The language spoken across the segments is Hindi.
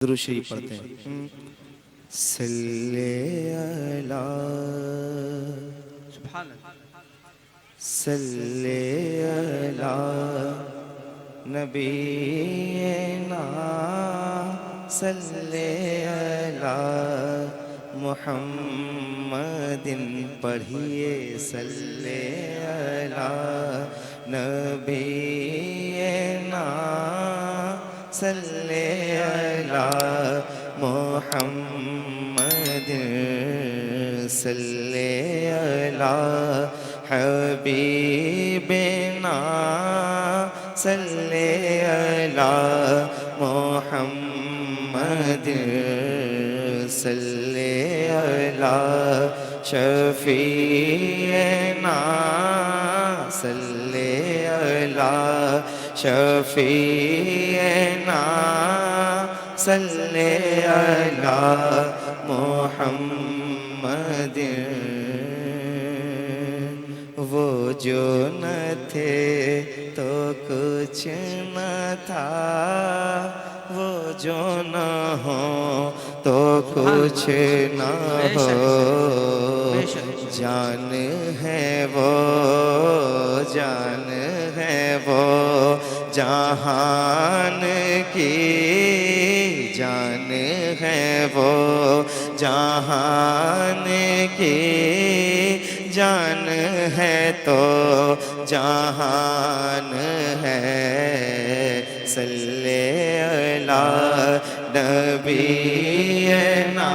दुरूद शरीफ पढ़ते हैं। सल्ले अला सुभान अल्लाह। सल्ले अला नबीना सल्ले अला मुहम्मदिन पढ़िए सल्ले अला नबीना सल्ले अला मुहम्मदिन सल्ले अला हबीबिना सल्ले अला मुहम्मदिन सल्ले अला शफीना सल्ले अला शफीना सल्ले अला मुहम्मदिन वो जो न थे तो कुछ न था, वो जो न हो तो कुछ न हो। जान है वो, जान है वो जहान की, जान है वो जहान की, जान है तो जहान है। सल्ले अला नबीना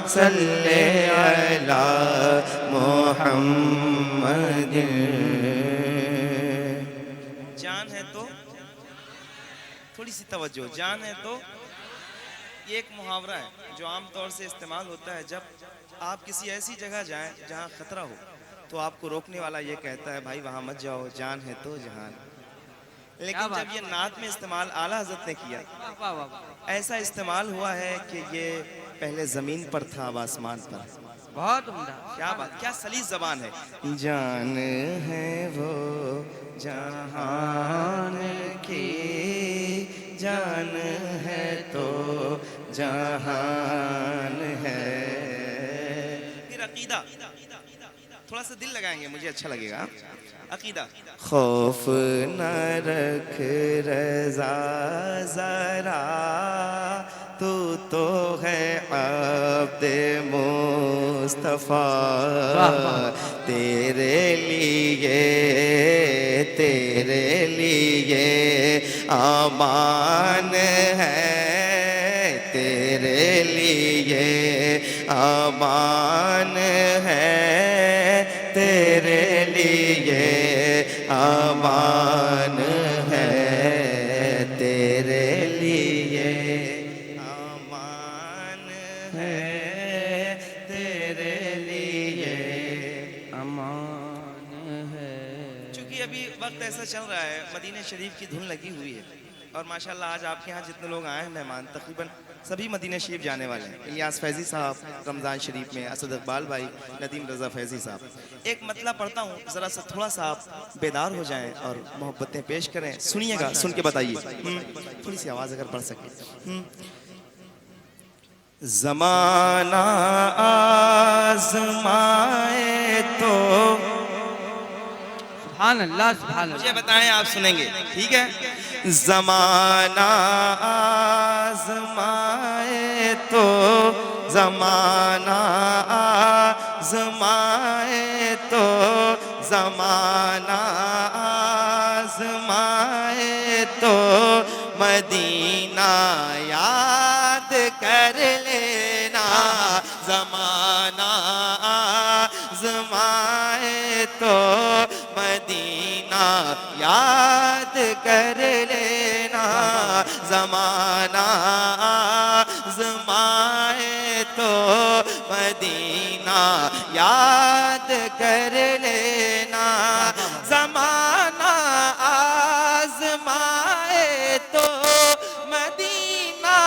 सल्ले अला मुहम्मदिन। जान है तो थोड़ी सी तवज्जो, जान है तो ये एक मुहावरा है जो आम तौर से इस्तेमाल होता है जब आप किसी ऐसी जगह जाएं जहां खतरा हो, तो आपको रोकने वाला ये कहता है भाई वहां मत जाओ, जान है तो जहान। लेकिन जब ये नात में इस्तेमाल आला हज़रत ने किया, ऐसा इस्तेमाल हुआ है कि ये पहले जमीन पर था अब आसमान पर। बहुत उम्दा। क्या बात, क्या सलीस जबान है। जान है वो जहान की, जान है तो जहान है। फिर अकीदा, थोड़ा सा दिल लगाएंगे, मुझे अच्छा लगेगा। अकीदा, खौफ न रख रज़ा ज़रा, तू तो है अब्दे मुस्तफ़ा। तेरे लिए आमान है, तेरे लिए आमान है, तेरे लिए आमान है, तेरे लिए आमान है, तेरे लिए अमान है। चूंकि अभी वक्त ऐसा चल रहा है, मदीने शरीफ की धुन लगी हुई है और माशाल्लाह आज आपके यहाँ जितने लोग आए हैं मेहमान, तकरीबन सभी मदीने शरीफ जाने वाले हैं। इलियास फैज़ी साहब रमज़ान शरीफ में, असद इकबाल भाई, नदीम रज़ा फैज़ी साहब। एक मतला पढ़ता हूँ, ज़रा सा थोड़ा सा आप बेदार हो जाएं और मोहब्बतें पेश करें। सुनिएगा, सुन के बताइए। थोड़ी सी आवाज़ अगर बढ़ सके। ज़माना आज़माए तो सुभान अल्लाह, सुभान मुझे अल्लाह। बताएं, आप सुनेंगे, ठीक है। ज़माना आज़माए तो, ज़माना आज़माए तो, ज़माना आज़माए तो मदीना याद कर लेना। ज़माना आज़माए तो मदीना याद कर लेना। ज़माना आज़माए तो मदीना याद कर लेना। ज़माना आज़माए तो मदीना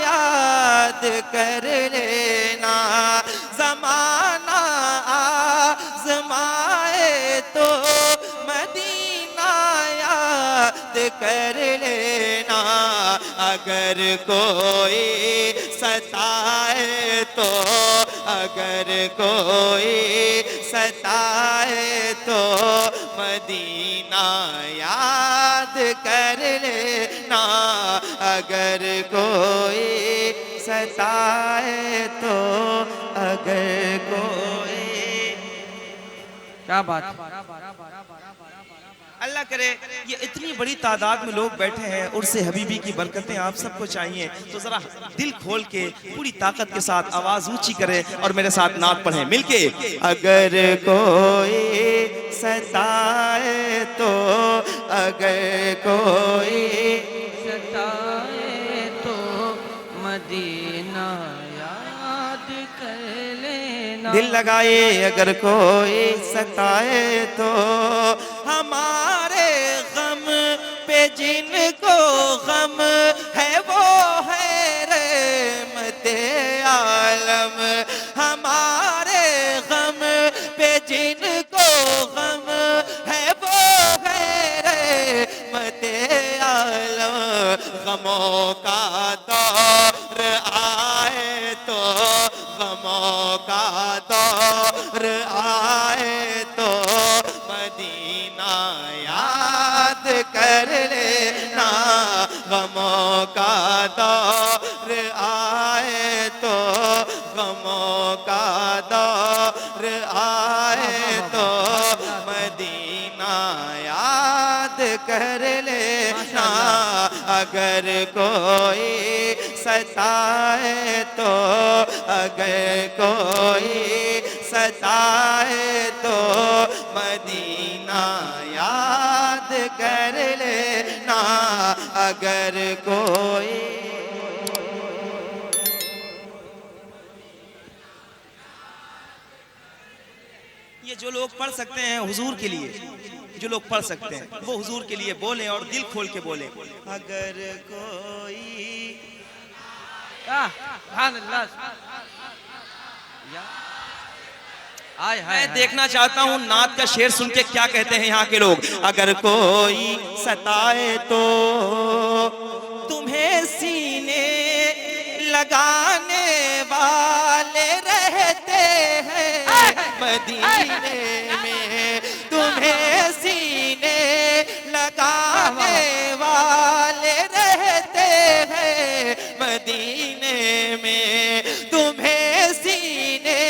याद कर लेना। ज़माना आज़माए तो मदीना याद कर लेना। अगर कोई सताए तो, अगर कोई सताए तो मदीना याद कर लेना, अगर कोई सताए तो, अगर कोई। क्या बात है। अल्लाह करे ये इतनी बड़ी तादाद में लोग बैठे हैं, उर्से हबीबी की बरकतें आप सबको चाहिए, तो जरा दिल खोल के पूरी ताकत के साथ आवाज ऊंची करें और मेरे साथ नात पढ़ें मिलके। अगर कोई सताए तो, अगर कोई सताए तो मदीना याद कर लेना। दिल लगाए अगर कोई सताए तो, हमारे गम पे जिनको गम है वो है रहमते आलम, हमारे गम पे जिनको गम है वो है रहमते आलम। गमों का दौर आए तो, गमों का दौर आए तो मदीना याद कर लेना, गमों का दौर आए तो, गमों का दौर आए तो मदीना याद कर लेना, अगर कोई सताए तो, अगर कोई सताए तो मदीना याद कर लेना, अगर कोई। ये जो लोग पढ़ सकते हैं हुजूर के लिए, जो लोग पढ़ सकते हैं वो हुजूर के लिए बोलें और दिल खोल के बोलें। अगर कोई मैं देखना चाहता हूँ नात का शेर सुन के क्या कहते हैं यहाँ के लोग। अगर कोई सताए तो तुम्हें सीने लगाने वाले रहते हैं मदीने में, तुम्हें सीने लगाने वाले रहते हैं मदीने में, तुम्हें सीने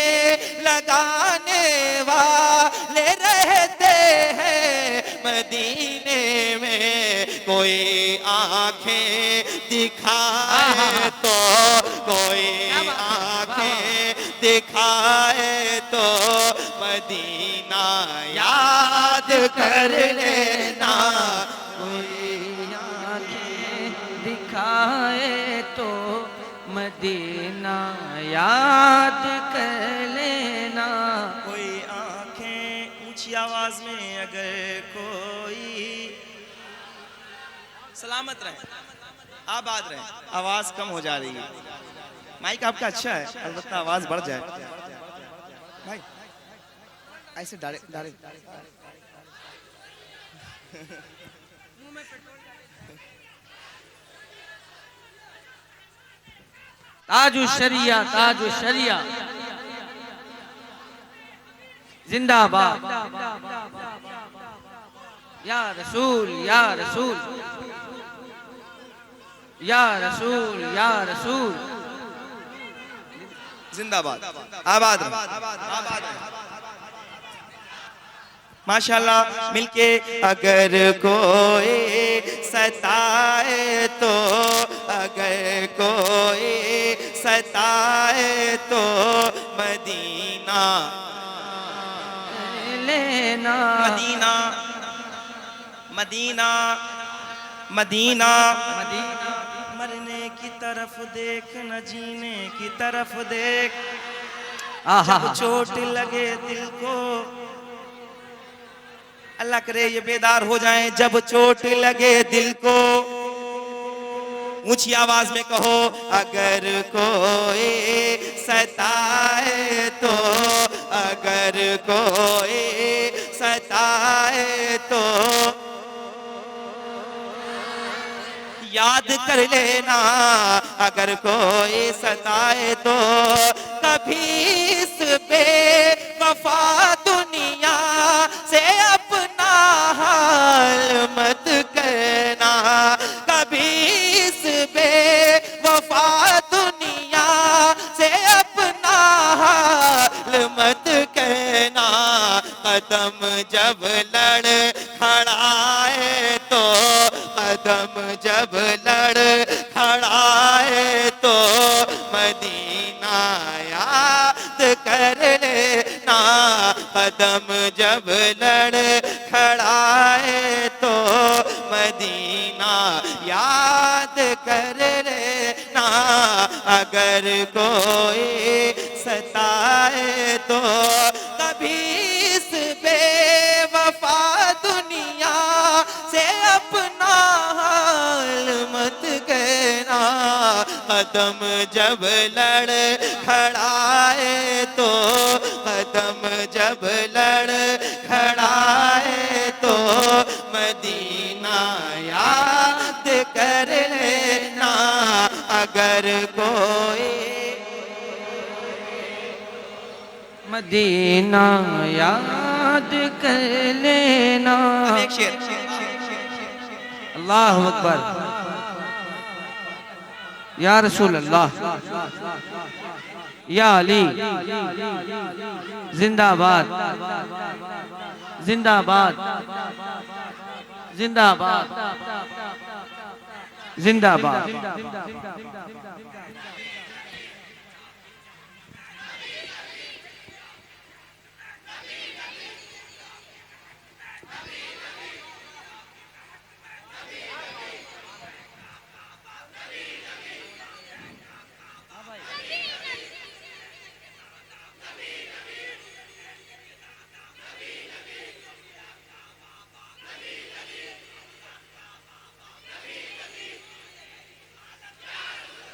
लगाने वाले रहते हैं मदीने में। कोई आंखें दिखाए तो, कोई आंखें दिखाए तो मदीना याद कर लेना, कोई आंखें दिखाए तो मदीना याद कर लेना। कोई आंखें ऊंची आवाज में अगर कोई सलामत रहे, आबाद रहे। आवाज कम हो जा रही है, माइक आपका अच्छा है, अलबत्ता आवाज बढ़ जाए भाई, ऐसे डायरेक्ट डायरेक्ट। ताजु शरिया, ताजु शरिया जिंदाबाद। या रसूल, या रसूल, या रसूल, या रसूल। जिंदाबाद, आबाद रहे, आबाद रहे। माशाल्लाह मिलके। अगर कोई सताए तो, अगर कोई सताए तो मदीना लेना। मदीना मदीना मदीना मदीना मरने की तरफ देख न जीने की तरफ देख, आहा जब चोट लगे दिल को। अल्लाह करे ये बेदार हो जाएं जब चोट लगे दिल को। ऊंची आवाज में कहो अगर कोई सताए तो, अगर कोई सताए तो याद कर लेना अगर कोई सताए तो कभी इस बेवफा दुनिया से अपना हाल मत कहना, कभी इस बेवफा दुनिया से अपना हाल मत कहना। कदम जब लड़ खड़ाए तो, कदम जब लड़ खड़ाए तो मदीना याद कर लेना, कदम जब लड़ खड़ाए तो मदीना याद कर लेना। अगर कोई सताए तो कभी इस बेवफा दुनिया से अपना हाल मत कहना। कदम जब लड़ खड़ाए तो, कदम जब लड़ खड़ाए तो मदीना याद कर लेना। अगर कोई मदीना याद कर लेना। एक शेर। अल्लाह अकबर। या रसूल अल्लाह, या अली जिंदाबाद, जिंदाबाद, जिंदाबाद, जिंदाबाद।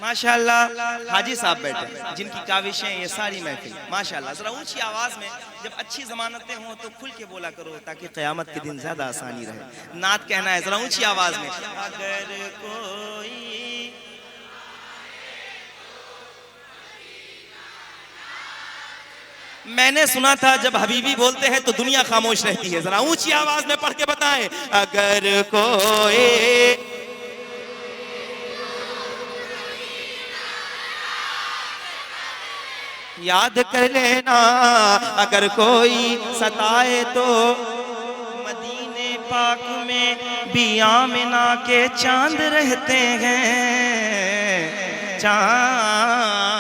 माशाल्लाह हाजी साहब बैठे जिनकी काविशें ये सारी महफिल माशाल्लाह। जरा ऊंची आवाज में जब अच्छी जमानतें हों तो खुल के बोला करो ताकि क़यामत के दिन ज्यादा आसानी रहे। नात कहना है जरा ऊंची आवाज में। अगर कोई मैंने सुना था जब हबीबी बोलते हैं तो दुनिया खामोश रहती है। जरा ऊंची आवाज में पढ़ के बताएं। अगर कोई याद कर लेना, अगर कोई सताए तो मदीने पाक में भी आमिना के चांद रहते हैं। चांद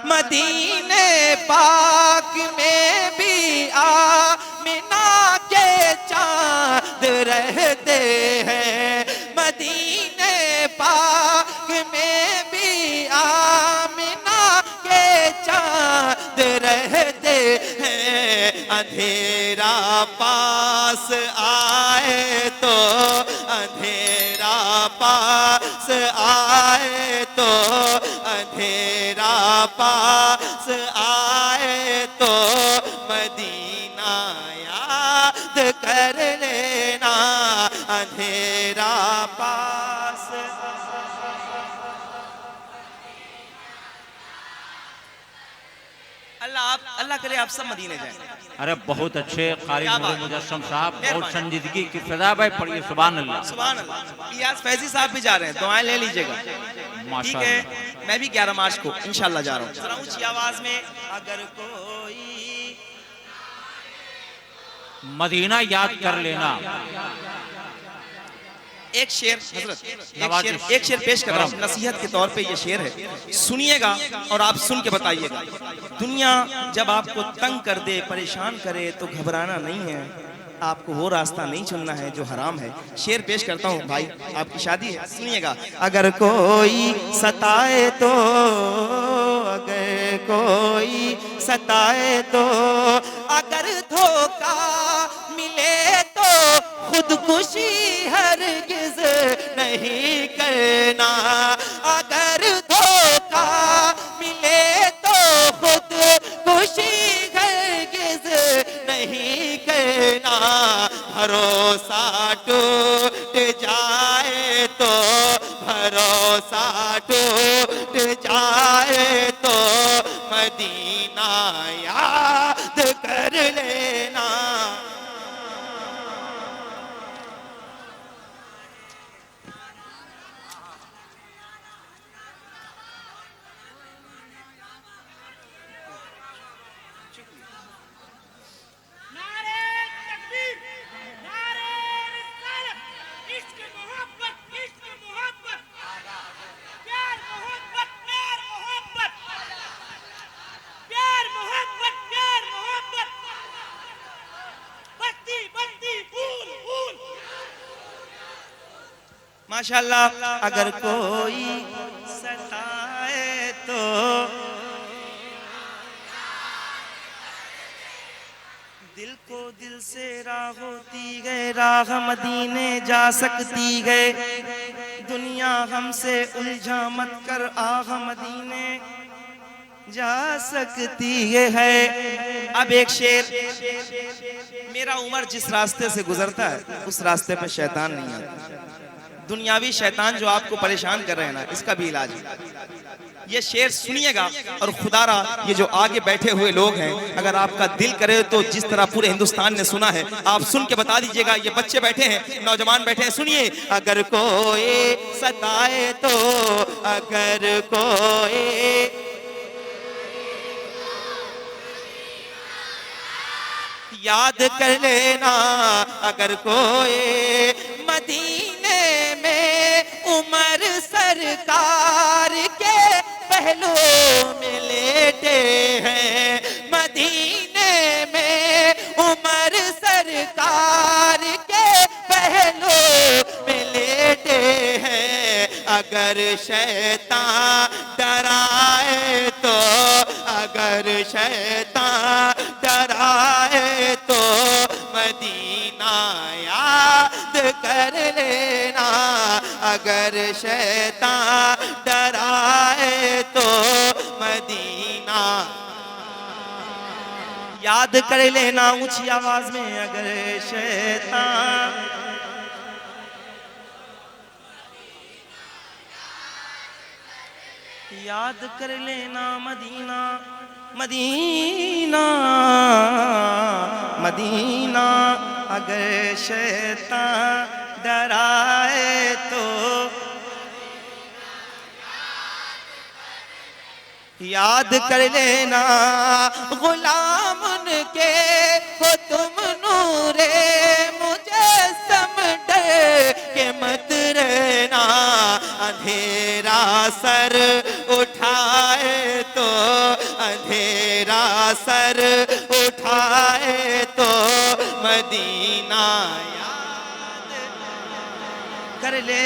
मदीने पाक में भी आमिना के चांद रहते हैं। मदीने पाक में भी आमिना के चांद रहते हैं। अंधेरा पास आए तो, अंधेरा पास आए तो, अंधेरा पास आए तो मदीना याद कर लेना। अंधेरा पास अल्लाह करे आप सब मदीने जाएं। अरे बहुत अच्छे कारी क्या बात। मुजस्सम साहब, बहुत मेहरबानी। संजीदगी की फिजा भाई पढ़िए सुभान अल्लाह। सुभान अल्लाह। इयाज फैजी साहब भी जा रहे हैं, दुआएं ले लीजिएगा। ठीक माशाअल्लाह। है, मैं भी 11 मार्च को इंशाल्लाह जा रहा हूँ। जरा ऊंची आवाज में अगर कोई मदीना याद कर लेना। एक शेर हजरत नवाज़िश। एक शेर पेश कर रहा हूँ नसीहत के तौर पे। ये शेर है, सुनिएगा और आप सुन के बताइएगा। दुनिया जब आपको तंग कर दे, परेशान करे तो घबराना नहीं है, आपको वो रास्ता नहीं चुनना है जो हराम है। शेर पेश करता हूँ भाई, आपकी शादी है, सुनिएगा। अगर कोई सताए तो, अगर कोई सताए तो, अगर धोखा मिले तो खुदकुशी हरगिज नहीं करना। अगर धोखा मिले तो खुदकुशी हरगिज नहीं करना। भरोसा टूट जाए टूट जाए तो मदीना याद कर लेना। नारे तकबीर, नारे रिसालत, इश्क मोहब्बत, प्यार मोहब्बत, बस्ती बस्ती फूल फूल। माशाल्लाह। अगर कोई सताए तो दिल को दिल से राह होती है, राह मदीने जा सकती है। दुनिया हमसे उलझा मत कर, आह मदीने जा सकती है। अब एक शेर, मेरा उमर जिस रास्ते से गुजरता है उस रास्ते पे शैतान नहीं आता। दुनियावी शैतान जो आपको परेशान कर रहे हैं ना, इसका भी इलाज है। ये शेर सुनिएगा और खुदारा ये जो आगे बैठे हुए लोग हैं, अगर आपका दिल करे तो जिस तरह पूरे हिंदुस्तान ने सुना है, आप सुन के बता दीजिएगा। ये बच्चे बैठे हैं, नौजवान बैठे हैं, सुनिए। अगर कोई सताए तो, अगर कोई याद कर लेना, अगर कोई मदीने में उमर सरकार के पहलू में लेटे हैं, मदीने में उमर सरकार के पहलू में लेटे हैं। अगर शैतान डराए तो, अगर शैतान डराए तो मदीना याद कर लेना, अगर शैतान डराए तो मदीना याद कर लेना ऊंची आवाज में। अगर शैतान याद कर लेना मदीना, मदीना मदीना। अगर शैतान डराए तो याद कर लेना, गुलाम उनके हो तुम नूरे मुजस्सम डर के मत रहना। अंधेरा सर उठाए तो, अंधेरा सर उठाए तो मदीना याद कर ले